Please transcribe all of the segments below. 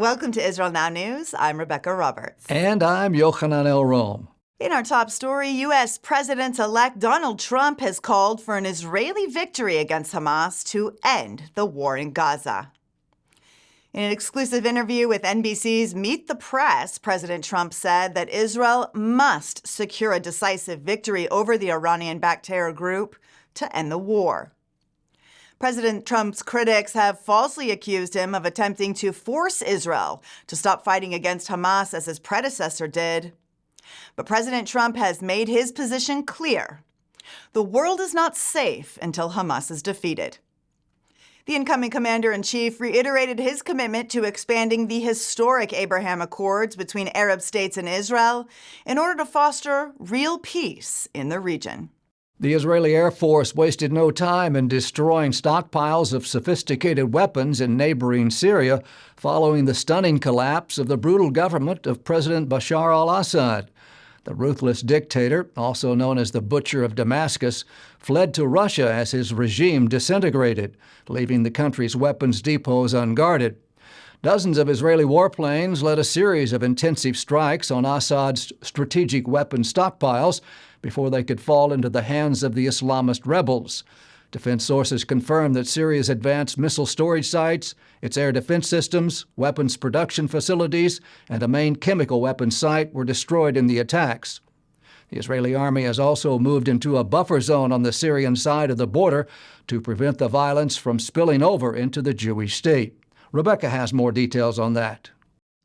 Welcome to Israel Now News. I'm Rebekah Roberts. And I'm Yochanan Elrom. In our top story, U.S. President-elect Donald Trump has called for an Israeli victory against Hamas to end the war in Gaza. In an exclusive interview with NBC's Meet the Press, President Trump said that Israel must secure a decisive victory over the Iranian-backed terror group to end the war. President Trump's critics have falsely accused him of attempting to force Israel to stop fighting against Hamas as his predecessor did. But President Trump has made his position clear. The world is not safe until Hamas is defeated. The incoming commander-in-chief reiterated his commitment to expanding the historic Abraham Accords between Arab states and Israel in order to foster real peace in the region. The Israeli Air Force wasted no time in destroying stockpiles of sophisticated weapons in neighboring Syria following the stunning collapse of the brutal government of President Bashar al-Assad. The ruthless dictator, also known as the Butcher of Damascus, fled to Russia as his regime disintegrated, leaving the country's weapons depots unguarded. Dozens of Israeli warplanes led a series of intensive strikes on Assad's strategic weapons stockpiles before they could fall into the hands of the Islamist rebels. Defense sources confirmed that Syria's advanced missile storage sites, its air defense systems, weapons production facilities, and a main chemical weapons site were destroyed in the attacks. The Israeli army has also moved into a buffer zone on the Syrian side of the border to prevent the violence from spilling over into the Jewish state. Rebekah has more details on that.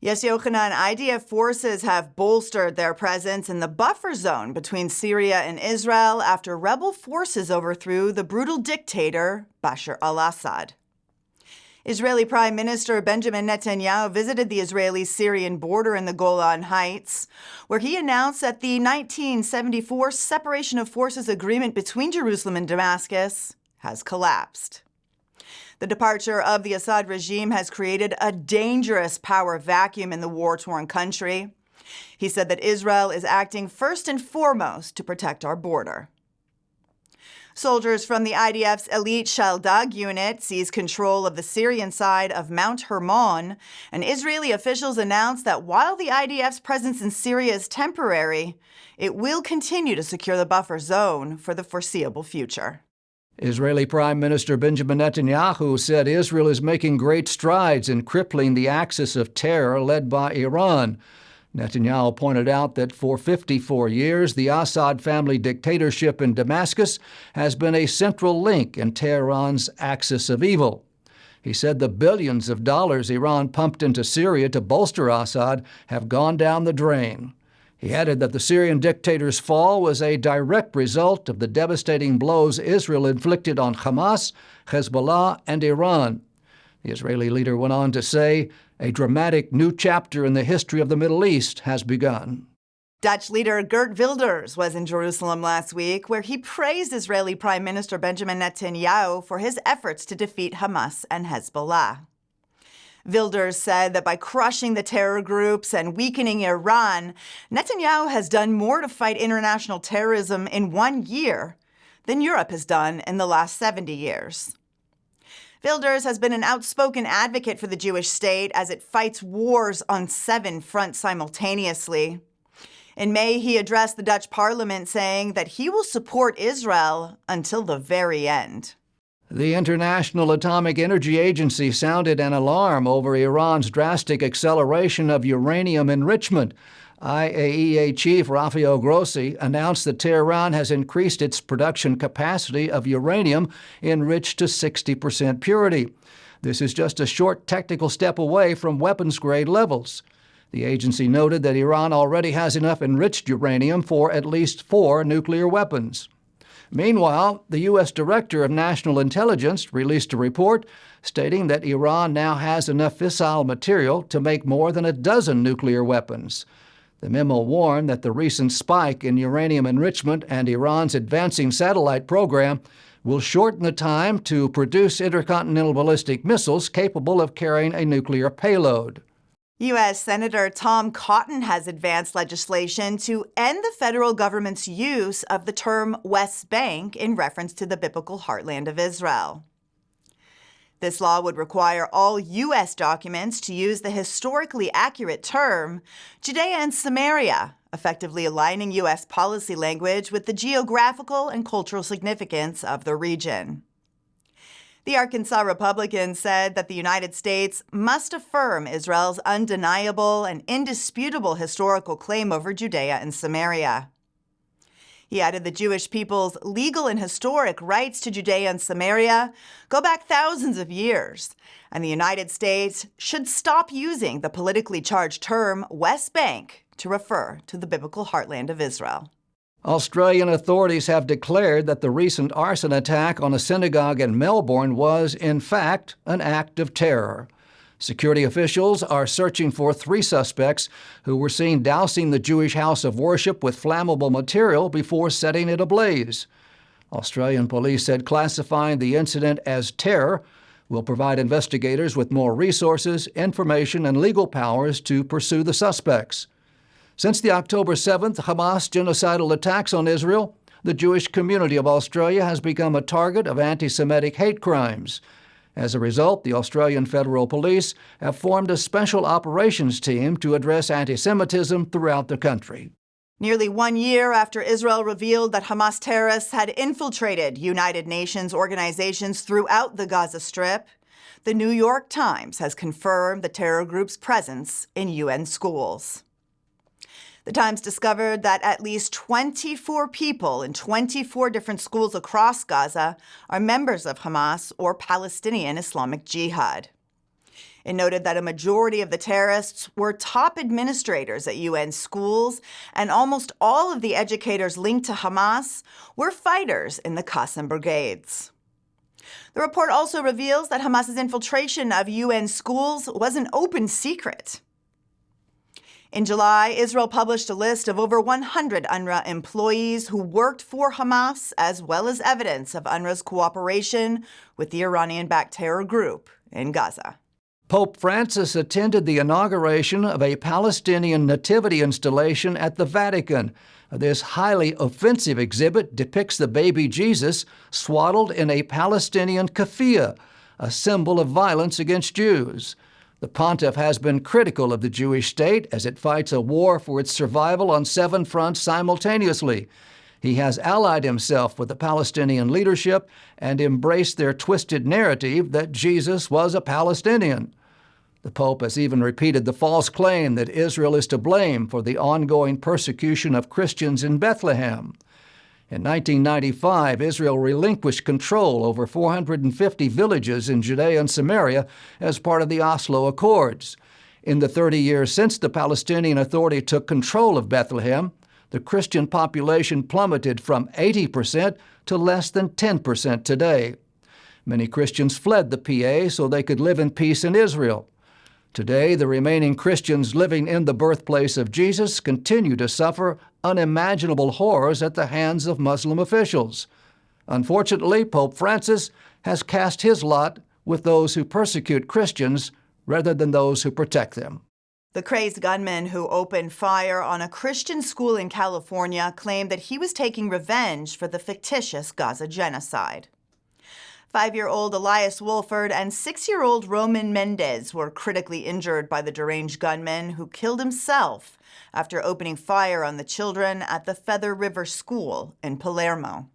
Yes, Yochanan, IDF forces have bolstered their presence in the buffer zone between Syria and Israel after rebel forces overthrew the brutal dictator Bashar al-Assad. Israeli Prime Minister Benjamin Netanyahu visited the Israeli-Syrian border in the Golan Heights, where he announced that the 1974 separation of forces agreement between Jerusalem and Damascus has collapsed. The departure of the Assad regime has created a dangerous power vacuum in the war-torn country. He said that Israel is acting first and foremost to protect our border. Soldiers from the IDF's elite Shaldag unit seized control of the Syrian side of Mount Hermon, and Israeli officials announced that while the IDF's presence in Syria is temporary, it will continue to secure the buffer zone for the foreseeable future. Israeli Prime Minister Benjamin Netanyahu said Israel is making great strides in crippling the axis of terror led by Iran. Netanyahu pointed out that for 54 years, the Assad family dictatorship in Damascus has been a central link in Tehran's axis of evil. He said the billions of dollars Iran pumped into Syria to bolster Assad have gone down the drain. He added that the Syrian dictator's fall was a direct result of the devastating blows Israel inflicted on Hamas, Hezbollah, and Iran. The Israeli leader went on to say, a dramatic new chapter in the history of the Middle East has begun. Dutch leader Geert Wilders was in Jerusalem last week, where he praised Israeli Prime Minister Benjamin Netanyahu for his efforts to defeat Hamas and Hezbollah. Wilders said that by crushing the terror groups and weakening Iran, Netanyahu has done more to fight international terrorism in 1 year than Europe has done in the last 70 years. Wilders has been an outspoken advocate for the Jewish state as it fights wars on 7 fronts simultaneously. In May, he addressed the Dutch parliament saying that he will support Israel until the very end. The International Atomic Energy Agency sounded an alarm over Iran's drastic acceleration of uranium enrichment. IAEA Chief Rafael Grossi announced that Tehran has increased its production capacity of uranium enriched to 60% purity. This is just a short technical step away from weapons-grade levels. The agency noted that Iran already has enough enriched uranium for at least 4 nuclear weapons. Meanwhile, the U.S. Director of National Intelligence released a report stating that Iran now has enough fissile material to make more than a dozen nuclear weapons. The memo warned that the recent spike in uranium enrichment and Iran's advancing satellite program will shorten the time to produce intercontinental ballistic missiles capable of carrying a nuclear payload. U.S. Senator Tom Cotton has advanced legislation to end the federal government's use of the term West Bank in reference to the biblical heartland of Israel. This law would require all U.S. documents to use the historically accurate term Judea and Samaria, effectively aligning U.S. policy language with the geographical and cultural significance of the region. The Arkansas Republican said that the United States must affirm Israel's undeniable and indisputable historical claim over Judea and Samaria. He added the Jewish people's legal and historic rights to Judea and Samaria go back thousands of years, and the United States should stop using the politically charged term West Bank to refer to the biblical heartland of Israel. Australian authorities have declared that the recent arson attack on a synagogue in Melbourne was, in fact, an act of terror. Security officials are searching for 3 suspects who were seen dousing the Jewish house of worship with flammable material before setting it ablaze. Australian police said classifying the incident as terror will provide investigators with more resources, information, and legal powers to pursue the suspects. Since the October 7th Hamas genocidal attacks on Israel, the Jewish community of Australia has become a target of anti-Semitic hate crimes. As a result, the Australian Federal Police have formed a special operations team to address anti-Semitism throughout the country. Nearly 1 year after Israel revealed that Hamas terrorists had infiltrated United Nations organizations throughout the Gaza Strip, the New York Times has confirmed the terror group's presence in UN schools. The Times discovered that at least 24 people in 24 different schools across Gaza are members of Hamas or Palestinian Islamic Jihad. It noted that a majority of the terrorists were top administrators at UN schools, and almost all of the educators linked to Hamas were fighters in the Qassam brigades. The report also reveals that Hamas's infiltration of UN schools was an open secret. In July, Israel published a list of over 100 UNRWA employees who worked for Hamas, as well as evidence of UNRWA's cooperation with the Iranian-backed terror group in Gaza. Pope Francis attended the inauguration of a Palestinian nativity installation at the Vatican. This highly offensive exhibit depicts the baby Jesus swaddled in a Palestinian keffiyeh, a symbol of violence against Jews. The pontiff has been critical of the Jewish state as it fights a war for its survival on 7 fronts simultaneously. He has allied himself with the Palestinian leadership and embraced their twisted narrative that Jesus was a Palestinian. The Pope has even repeated the false claim that Israel is to blame for the ongoing persecution of Christians in Bethlehem. In 1995, Israel relinquished control over 450 villages in Judea and Samaria as part of the Oslo Accords. In the 30 years since the Palestinian Authority took control of Bethlehem, the Christian population plummeted from 80% to less than 10% today. Many Christians fled the PA so they could live in peace in Israel. Today, the remaining Christians living in the birthplace of Jesus continue to suffer unimaginable horrors at the hands of Muslim officials. Unfortunately, Pope Francis has cast his lot with those who persecute Christians rather than those who protect them. The crazed gunman who opened fire on a Christian school in California claimed that he was taking revenge for the fictitious Gaza genocide. 5-year-old Elias Wolford and 6-year-old Roman Mendez were critically injured by the deranged gunman who killed himself after opening fire on the children at the Feather River School in Palermo.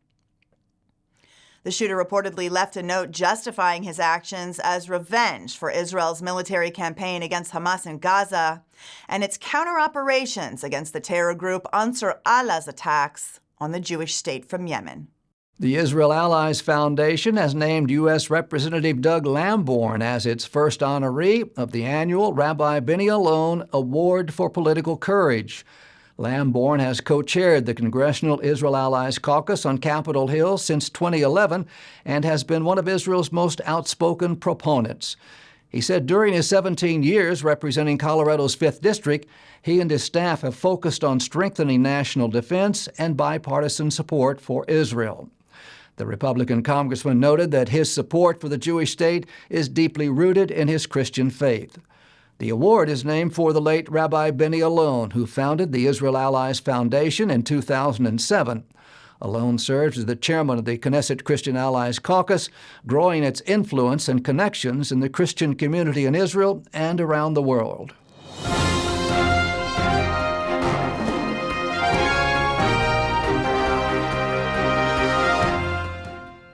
The shooter reportedly left a note justifying his actions as revenge for Israel's military campaign against Hamas in Gaza and its counter-operations against the terror group Ansar Allah's attacks on the Jewish state from Yemen. The Israel Allies Foundation has named U.S. Representative Doug Lamborn as its first honoree of the annual Rabbi Benny Alon Award for Political Courage. Lamborn has co-chaired the Congressional Israel Allies Caucus on Capitol Hill since 2011 and has been one of Israel's most outspoken proponents. He said during his 17 years representing Colorado's 5th District, he and his staff have focused on strengthening national defense and bipartisan support for Israel. The Republican congressman noted that his support for the Jewish state is deeply rooted in his Christian faith. The award is named for the late Rabbi Benny Alon, who founded the Israel Allies Foundation in 2007. Elrom serves as the chairman of the Knesset Christian Allies Caucus, growing its influence and connections in the Christian community in Israel and around the world.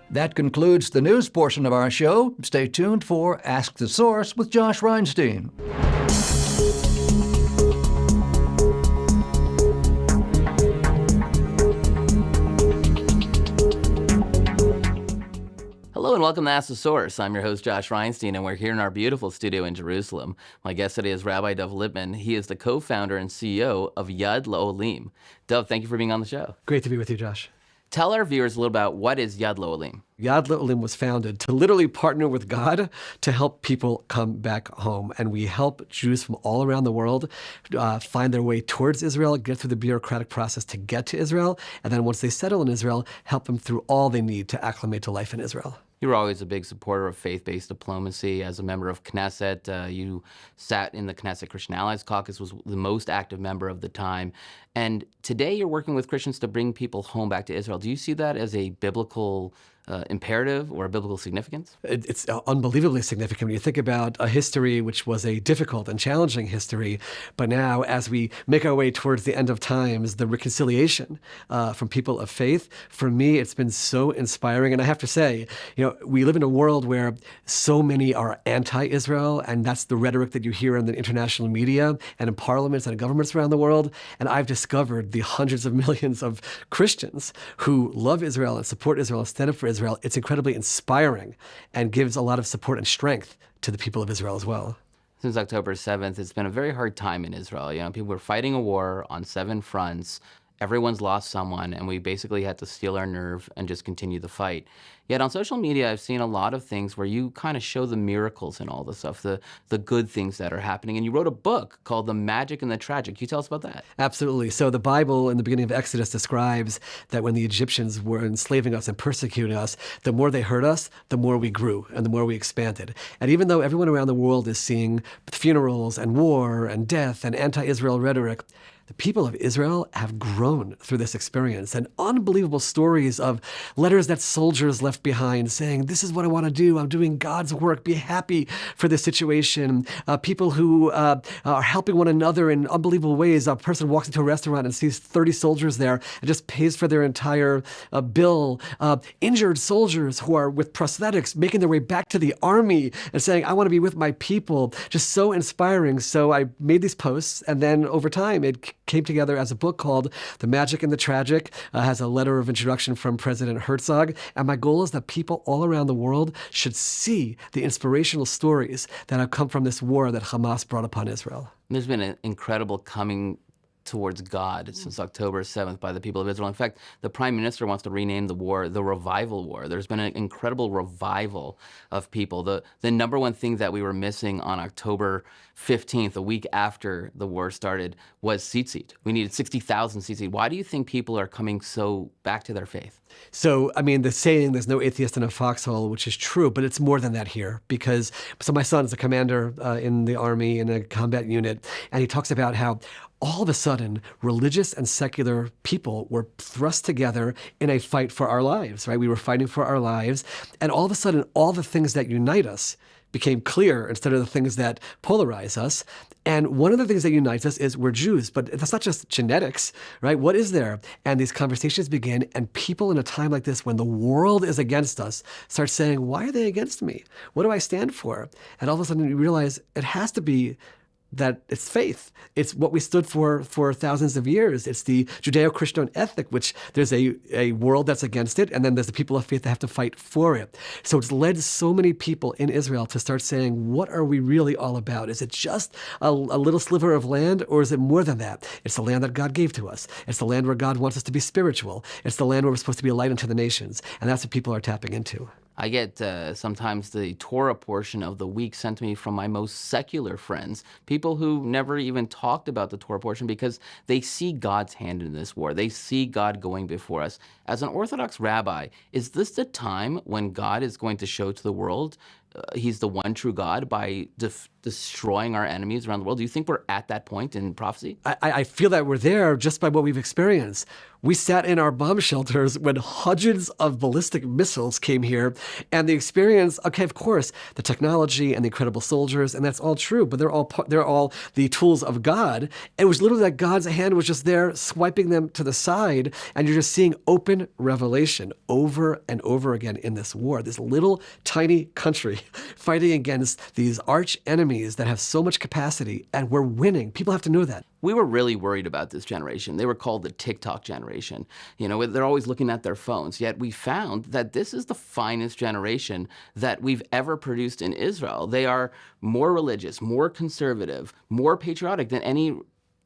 That concludes the news portion of our show. Stay tuned for Ask the Source with Josh Reinstein. Hello and welcome to Ask the Source. I'm your host, Josh Reinstein, and we're here in our beautiful studio in Jerusalem. My guest today is Rabbi Dov Lipman. He is the co-founder and CEO of Yad L'Olim. Dov, thank you for being on the show. Great to be with you, Josh. Tell our viewers a little about what is Yad L'Olim. Yad L'Olim was founded to literally partner with God to help people come back home. And we help Jews from all around the world find their way towards Israel, get through the bureaucratic process to get to Israel. And then once they settle in Israel, help them through all they need to acclimate to life in Israel. You were always a big supporter of faith-based diplomacy. As a member of Knesset, you sat in the Knesset Christian Allies Caucus, was the most active member of the time. And today you're working with Christians to bring people home back to Israel. Do you see that as a biblical imperative or a biblical significance? It's unbelievably significant when you think about a history which was a difficult and challenging history. But now, as we make our way towards the end of times, the reconciliation from people of faith, for me, it's been so inspiring. And I have to say, we live in a world where so many are anti-Israel, and that's the rhetoric that you hear in the international media and in parliaments and governments around the world. And I've discovered the hundreds of millions of Christians who love Israel and support Israel and stand up for Israel. It's incredibly inspiring and gives a lot of support and strength to the people of Israel as well. Since October 7th, it's been a very hard time in Israel. People are fighting a war on 7 fronts. Everyone's lost someone, and we basically had to steel our nerve and just continue the fight. Yet on social media, I've seen a lot of things where you kind of show the miracles and all the stuff, the good things that are happening. And you wrote a book called The Magic and the Tragic. Can you tell us about that? Absolutely. So the Bible in the beginning of Exodus describes that when the Egyptians were enslaving us and persecuting us, the more they hurt us, the more we grew and the more we expanded. And even though everyone around the world is seeing funerals and war and death and anti-Israel rhetoric, the people of Israel have grown through this experience, and unbelievable stories of letters that soldiers left behind saying, this is what I want to do. I'm doing God's work. Be happy for this situation. People who are helping one another in unbelievable ways. A person walks into a restaurant and sees 30 soldiers there and just pays for their entire bill. Injured soldiers who are with prosthetics making their way back to the army and saying, I want to be with my people. Just so inspiring. So I made these posts, and then over time it came together as a book called The Magic and the Tragic. Has a letter of introduction from President Herzog. And my goal is that people all around the world should see the inspirational stories that have come from this war that Hamas brought upon Israel. There's been an incredible coming towards God since October 7th by the people of Israel. In fact, the Prime Minister wants to rename the war the Revival War. There's been an incredible revival of people. The number one thing that we were missing on October 15th, a week after the war started, was tzitzit. We needed 60,000 tzitzit. Why do you think people are coming so back to their faith? So, the saying, there's no atheist in a foxhole, which is true, but it's more than that here. Because, my son is a commander in the Army in a combat unit, and he talks about how all of a sudden, religious and secular people were thrust together in a fight for our lives, right? We were fighting for our lives. And all of a sudden, all the things that unite us became clear instead of the things that polarize us. And one of the things that unites us is we're Jews, but that's not just genetics, right? What is there? And these conversations begin, and people in a time like this, when the world is against us, start saying, why are they against me? What do I stand for? And all of a sudden you realize it has to be that it's faith. It's what we stood for thousands of years. It's the Judeo-Christian ethic, which there's a world that's against it, and then there's the people of faith that have to fight for it. So it's led so many people in Israel to start saying, what are we really all about? Is it just a little sliver of land, or is it more than that? It's the land that God gave to us. It's the land where God wants us to be spiritual. It's the land where we're supposed to be a light unto the nations. And that's what people are tapping into. I get sometimes the Torah portion of the week sent to me from my most secular friends, people who never even talked about the Torah portion because they see God's hand in this war. They see God going before us. As an Orthodox rabbi, is this the time when God is going to show to the world He's the one true God by destroying our enemies around the world? Do you think we're at that point in prophecy? I feel that we're there just by what we've experienced. We sat in our bomb shelters when hundreds of ballistic missiles came here, and the experience, okay, of course, the technology and the incredible soldiers, and that's all true, but they're all the tools of God. It was literally like God's hand was just there swiping them to the side, and you're just seeing open revelation over and over again in this war. This little tiny country fighting against these arch enemies that have so much capacity, and we're winning. People have to know that. We were really worried about this generation. They were called the TikTok generation. You know, they're always looking at their phones. Yet we found that this is the finest generation that we've ever produced in Israel. They are more religious, more conservative, more patriotic than any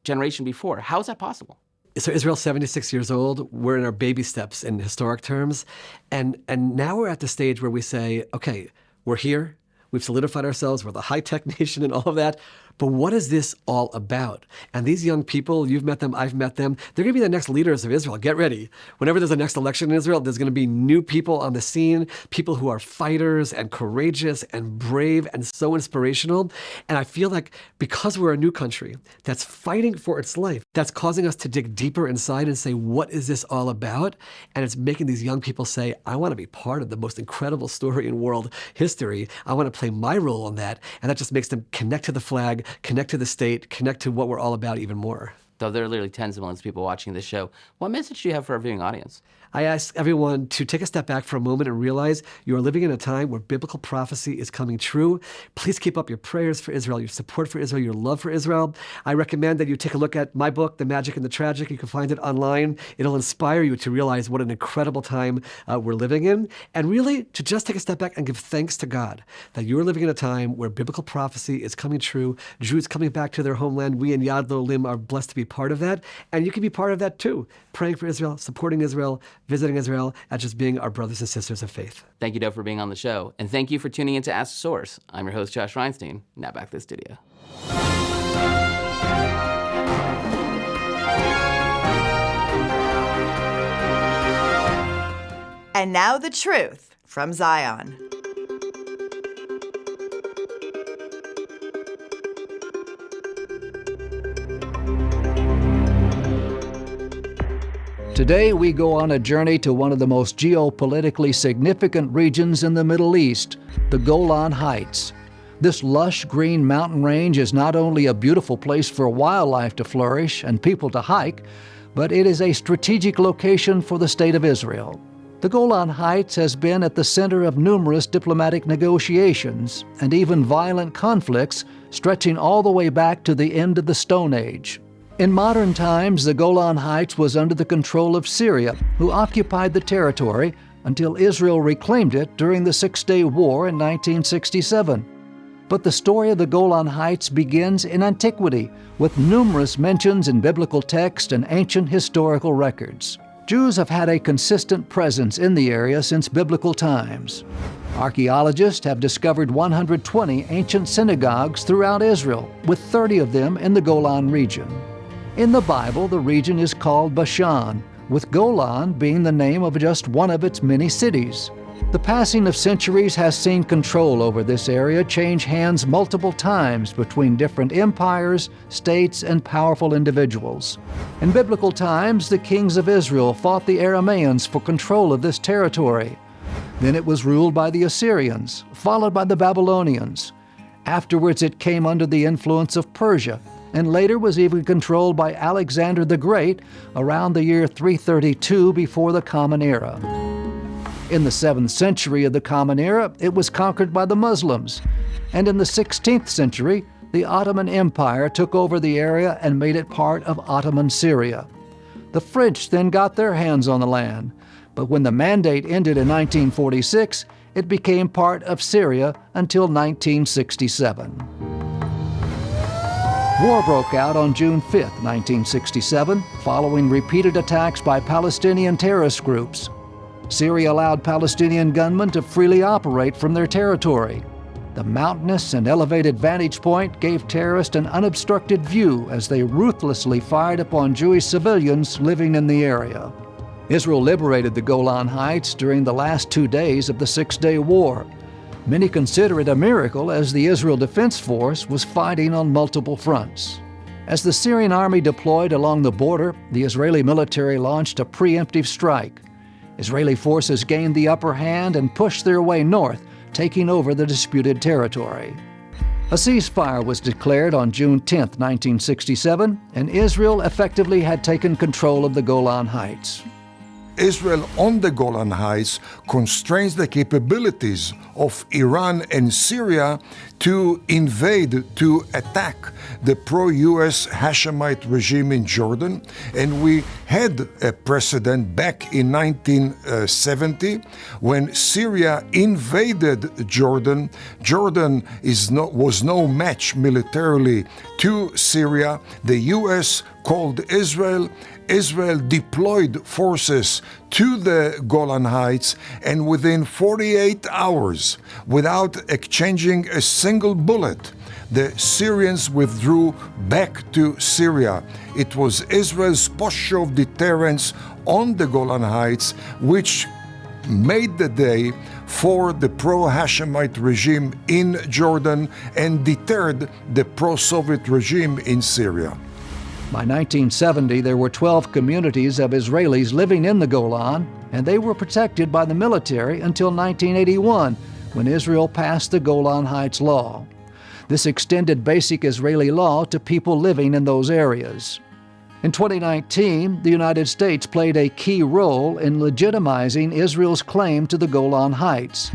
generation before. How is that possible? So Israel's 76 years old. We're in our baby steps in historic terms. And now we're at the stage where we say, okay, we're here. We've solidified ourselves. We're the high-tech nation and all of that. But what is this all about? And these young people, you've met them, I've met them, they're going to be the next leaders of Israel. Get ready. Whenever there's a next election in Israel, there's going to be new people on the scene, people who are fighters and courageous and brave and so inspirational. And I feel like because we're a new country that's fighting for its life, that's causing us to dig deeper inside and say, what is this all about? And it's making these young people say, I want to be part of the most incredible story in world history. I want to play my role in that. And that just makes them connect to the flag, connect to the state, connect to what we're all about even more. Though there are literally tens of millions of people watching this show, what message do you have for our viewing audience? I ask everyone to take a step back for a moment and realize you are living in a time where biblical prophecy is coming true. Please keep up your prayers for Israel, your support for Israel, your love for Israel. I recommend that you take a look at my book, The Magic and the Tragic. You can find it online. It'll inspire you to realize what an incredible time we're living in, and really to just take a step back and give thanks to God that you're living in a time where biblical prophecy is coming true. Jews coming back to their homeland. We in Yad L'Olim are blessed to be part of that, and you can be part of that too. Praying for Israel, supporting Israel, visiting Israel, and just being our brothers and sisters of faith. Thank you, Dov, for being on the show. And thank you for tuning in to Ask the Source. I'm your host, Josh Reinstein. Now back to the studio. And now the truth from Zion. Today, we go on a journey to one of the most geopolitically significant regions in the Middle East, the Golan Heights. This lush green mountain range is not only a beautiful place for wildlife to flourish and people to hike, but it is a strategic location for the State of Israel. The Golan Heights has been at the center of numerous diplomatic negotiations and even violent conflicts stretching all the way back to the end of the Stone Age. In modern times, the Golan Heights was under the control of Syria, who occupied the territory until Israel reclaimed it during the Six-Day War in 1967. But the story of the Golan Heights begins in antiquity, with numerous mentions in biblical text and ancient historical records. Jews have had a consistent presence in the area since biblical times. Archaeologists have discovered 120 ancient synagogues throughout Israel, with 30 of them in the Golan region. In the Bible, the region is called Bashan, with Golan being the name of just one of its many cities. The passing of centuries has seen control over this area change hands multiple times between different empires, states, and powerful individuals. In biblical times, the kings of Israel fought the Arameans for control of this territory. Then it was ruled by the Assyrians, followed by the Babylonians. Afterwards, it came under the influence of Persia, and later was even controlled by Alexander the Great around the year 332 before the Common Era. In the 7th century of the Common Era, it was conquered by the Muslims, and in the 16th century, the Ottoman Empire took over the area and made it part of Ottoman Syria. The French then got their hands on the land, but when the Mandate ended in 1946, it became part of Syria until 1967. War broke out on June 5, 1967, following repeated attacks by Palestinian terrorist groups. Syria allowed Palestinian gunmen to freely operate from their territory. The mountainous and elevated vantage point gave terrorists an unobstructed view as they ruthlessly fired upon Jewish civilians living in the area. Israel liberated the Golan Heights during the last 2 days of the Six-Day War. Many consider it a miracle as the Israel Defense Force was fighting on multiple fronts. As the Syrian army deployed along the border, the Israeli military launched a preemptive strike. Israeli forces gained the upper hand and pushed their way north, taking over the disputed territory. A ceasefire was declared on June 10, 1967, and Israel effectively had taken control of the Golan Heights. Israel on the Golan Heights constrains the capabilities of Iran and Syria to invade, to attack the pro-US Hashemite regime in Jordan. And we had a precedent back in 1970 when Syria invaded Jordan. Jordan was no match militarily to Syria. The US called Israel. Israel deployed forces to the Golan Heights, and within 48 hours, without exchanging a single bullet, the Syrians withdrew back to Syria. It was Israel's posture of deterrence on the Golan Heights which made the day for the pro-Hashemite regime in Jordan and deterred the pro-Soviet regime in Syria. By 1970, there were 12 communities of Israelis living in the Golan, and they were protected by the military until 1981, when Israel passed the Golan Heights Law. This extended basic Israeli law to people living in those areas. In 2019, the United States played a key role in legitimizing Israel's claim to the Golan Heights.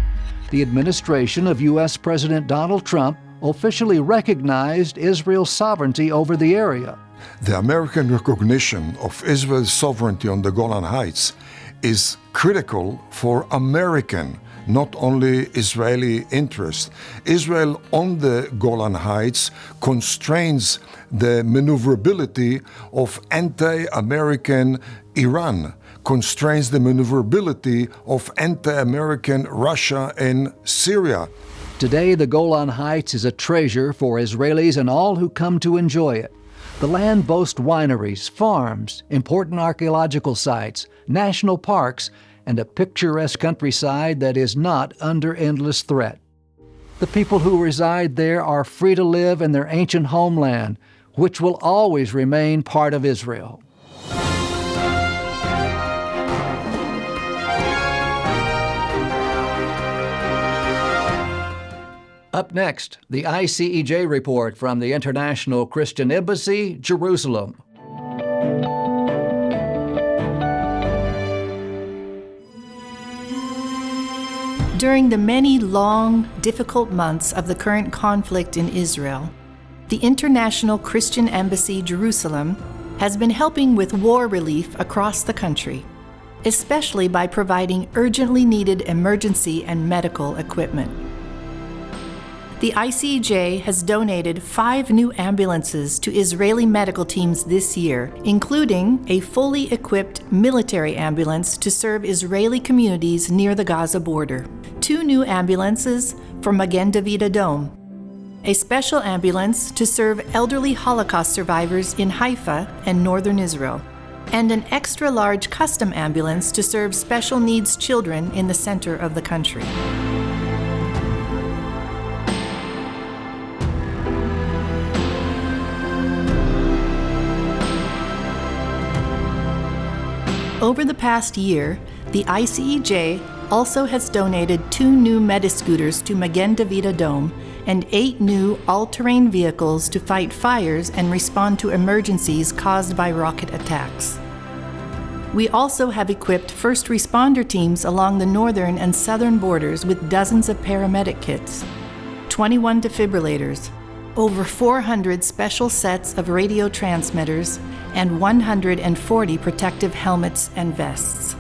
The administration of U.S. President Donald Trump officially recognized Israel's sovereignty over the area. The American recognition of Israel's sovereignty on the Golan Heights is critical for American, not only Israeli interest. Israel on the Golan Heights constrains the maneuverability of anti-American Iran, constrains the maneuverability of anti-American Russia and Syria. Today, the Golan Heights is a treasure for Israelis and all who come to enjoy it. The land boasts wineries, farms, important archaeological sites, national parks, and a picturesque countryside that is not under endless threat. The people who reside there are free to live in their ancient homeland, which will always remain part of Israel. Up next, the ICEJ Report from the International Christian Embassy, Jerusalem. During the many long, difficult months of the current conflict in Israel, the International Christian Embassy, Jerusalem, has been helping with war relief across the country, especially by providing urgently needed emergency and medical equipment. The ICEJ has donated 5 new ambulances to Israeli medical teams this year, including a fully equipped military ambulance to serve Israeli communities near the Gaza border, 2 new ambulances for Magen David Adom, a special ambulance to serve elderly Holocaust survivors in Haifa and northern Israel, and an extra-large custom ambulance to serve special needs children in the center of the country. Over the past year, the ICEJ also has donated 2 new Mediscooters to Magen David Adom and 8 new all-terrain vehicles to fight fires and respond to emergencies caused by rocket attacks. We also have equipped first responder teams along the northern and southern borders with dozens of paramedic kits, 21 defibrillators, over 400 special sets of radio transmitters, and 140 protective helmets and vests.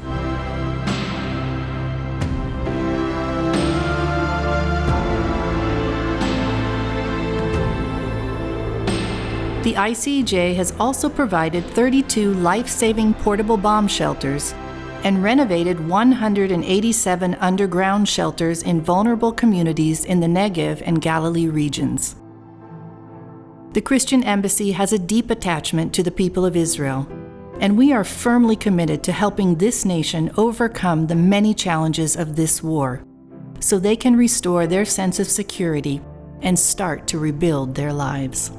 The ICEJ has also provided 32 life-saving portable bomb shelters and renovated 187 underground shelters in vulnerable communities in the Negev and Galilee regions. The Christian Embassy has a deep attachment to the people of Israel, and we are firmly committed to helping this nation overcome the many challenges of this war. so they can restore their sense of security and start to rebuild their lives.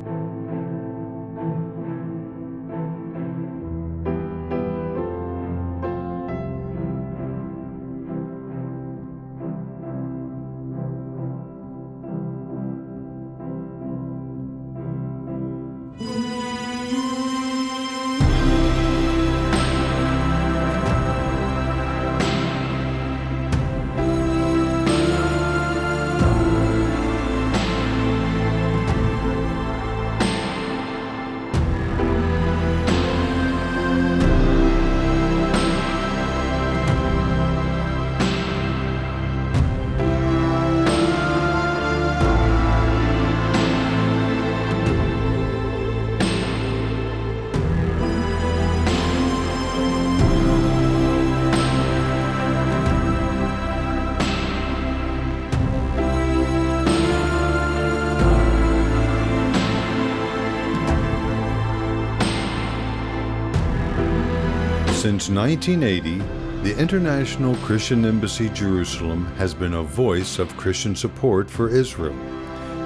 Since 1980, the International Christian Embassy Jerusalem has been a voice of Christian support for Israel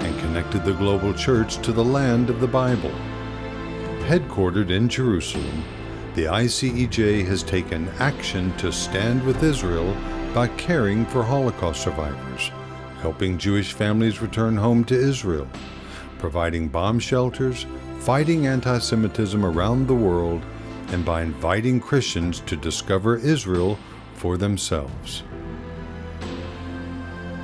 and connected the global church to the land of the Bible. Headquartered in Jerusalem, the ICEJ has taken action to stand with Israel by caring for Holocaust survivors, helping Jewish families return home to Israel, providing bomb shelters, fighting anti-Semitism around the world, and by inviting Christians to discover Israel for themselves.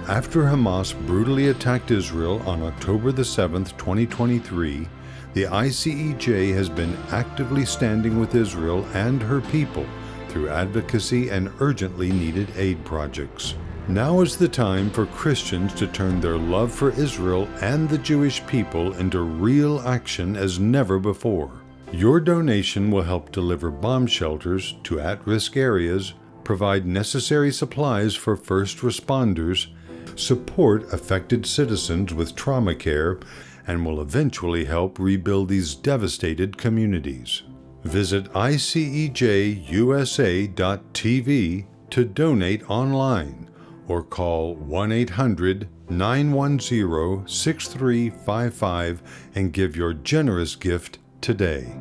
After Hamas brutally attacked Israel on October the 7th, 2023, the ICEJ has been actively standing with Israel and her people through advocacy and urgently needed aid projects. Now is the time for Christians to turn their love for Israel and the Jewish people into real action as never before. Your donation will help deliver bomb shelters to at-risk areas, provide necessary supplies for first responders, support affected citizens with trauma care, and will eventually help rebuild these devastated communities. Visit ICEJUSA.tv to donate online or call 1-800-910-6355 and give your generous gift today.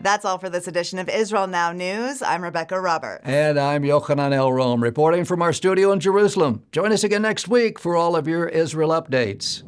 That's all for this edition of Israel Now News. I'm Rebekah Roberts. And I'm Yochanan Elrom, reporting from our studio in Jerusalem. Join us again next week for all of your Israel updates.